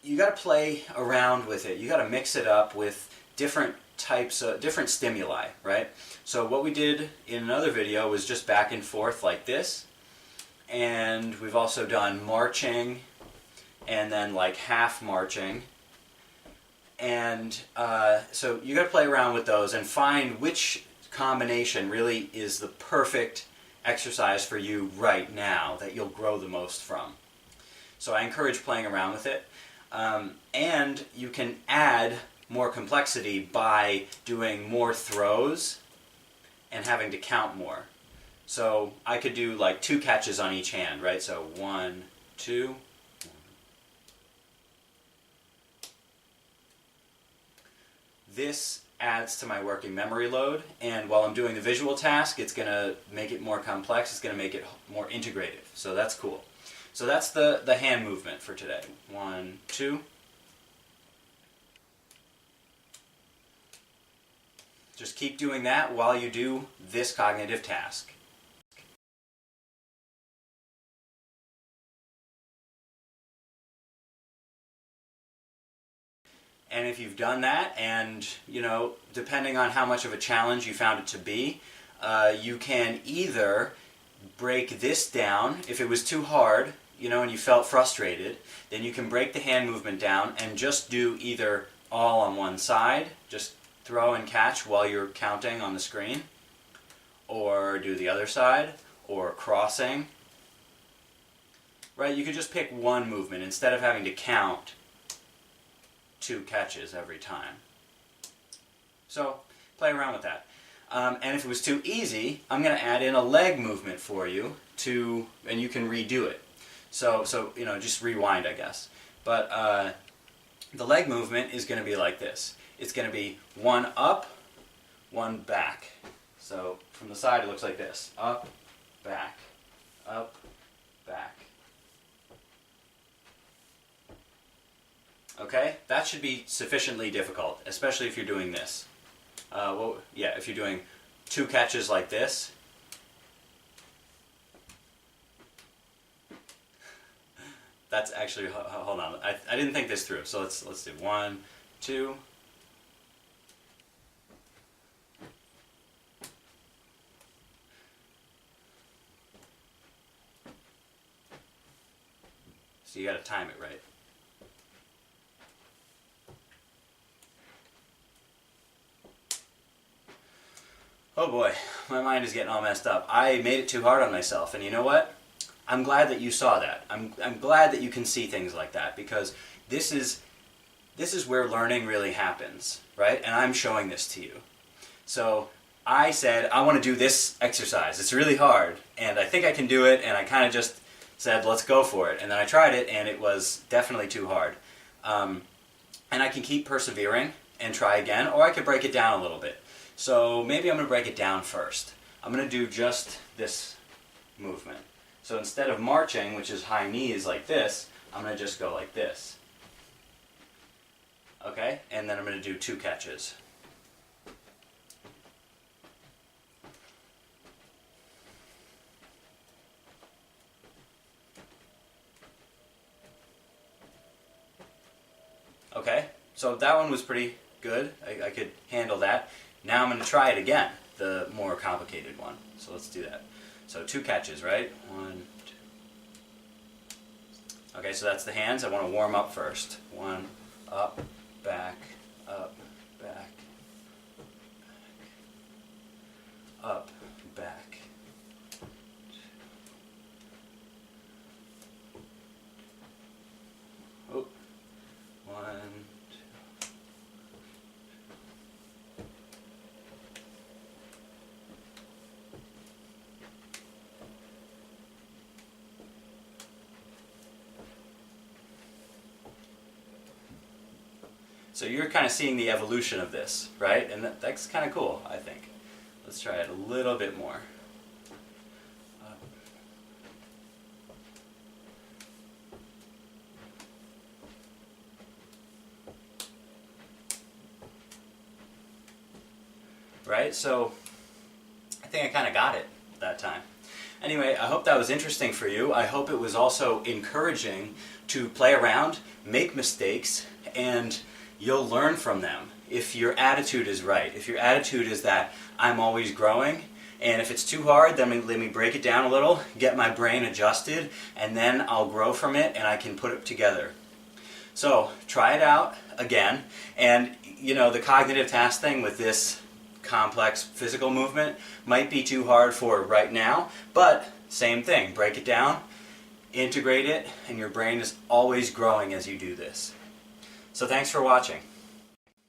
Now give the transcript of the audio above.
you got to play around with it. You got to mix it up with different types of different stimuli, right? So what we did in another video was just back and forth like this, and we've also done marching and then like half marching, and so you got to play around with those and find which combination really is the perfect exercise for you right now that you'll grow the most from. So I encourage playing around with it, and you can add more complexity by doing more throws and having to count more. So I could do like 2 catches on each hand, right? So 1, 2. This adds to my working memory load, and while I'm doing the visual task, it's going to make it more complex, it's going to make it more integrative. So that's cool. So that's the hand movement for today. 1, 2. Just keep doing that while you do this cognitive task. And if you've done that, and depending on how much of a challenge you found it to be, you can either break this down. If it was too hard, and you felt frustrated, then you can break the hand movement down and just do either all on one side, just throw and catch while you're counting on the screen, or do the other side, or crossing. Right? You could just pick one movement instead of having to count 2 catches every time. So play around with that. And if it was too easy, I'm going to add in a leg movement for you and you can redo it. So just rewind, I guess. But the leg movement is going to be like this. It's going to be 1 up, 1 back. So from the side it looks like this. Up, back, up, back. Okay? That should be sufficiently difficult, especially if you're doing this. If you're doing 2 catches like this. That's actually, hold on, I didn't think this through, so let's do 1, 2. So you got to time it right. Oh boy, my mind is getting all messed up. I made it too hard on myself, and you know what? I'm glad that you saw that. I'm glad that you can see things like that, because this is where learning really happens, right? And I'm showing this to you. So I said, I want to do this exercise. It's really hard, and I think I can do it, and I kind of just said, let's go for it. And then I tried it, and it was definitely too hard. And I can keep persevering and try again, or I could break it down a little bit. So maybe I'm going to break it down first. I'm going to do just this movement. So instead of marching, which is high knees like this, I'm going to just go like this. Okay? And then I'm going to do 2 catches. Okay? So that one was pretty good. I could handle that. Now I'm going to try it again, the more complicated one. So let's do that. So 2 catches, right? 1, 2. Okay, so that's the hands. I want to warm up first. 1, up, back, up, back, up, back. Oh, 1, 2. So you're kind of seeing the evolution of this, right? And that's kind of cool, I think. Let's try it a little bit more. Right? So I think I kind of got it that time. Anyway, I hope that was interesting for you. I hope it was also encouraging to play around make mistakes, and you'll learn from them if your attitude is right. If your attitude is that I'm always growing, and if it's too hard, then let me break it down a little, get my brain adjusted, and then I'll grow from it and I can put it together. So try it out again, and you know, the cognitive task thing with this complex physical movement might be too hard for right now, but same thing, break it down, integrate it, and your brain is always growing as you do this. So thanks for watching.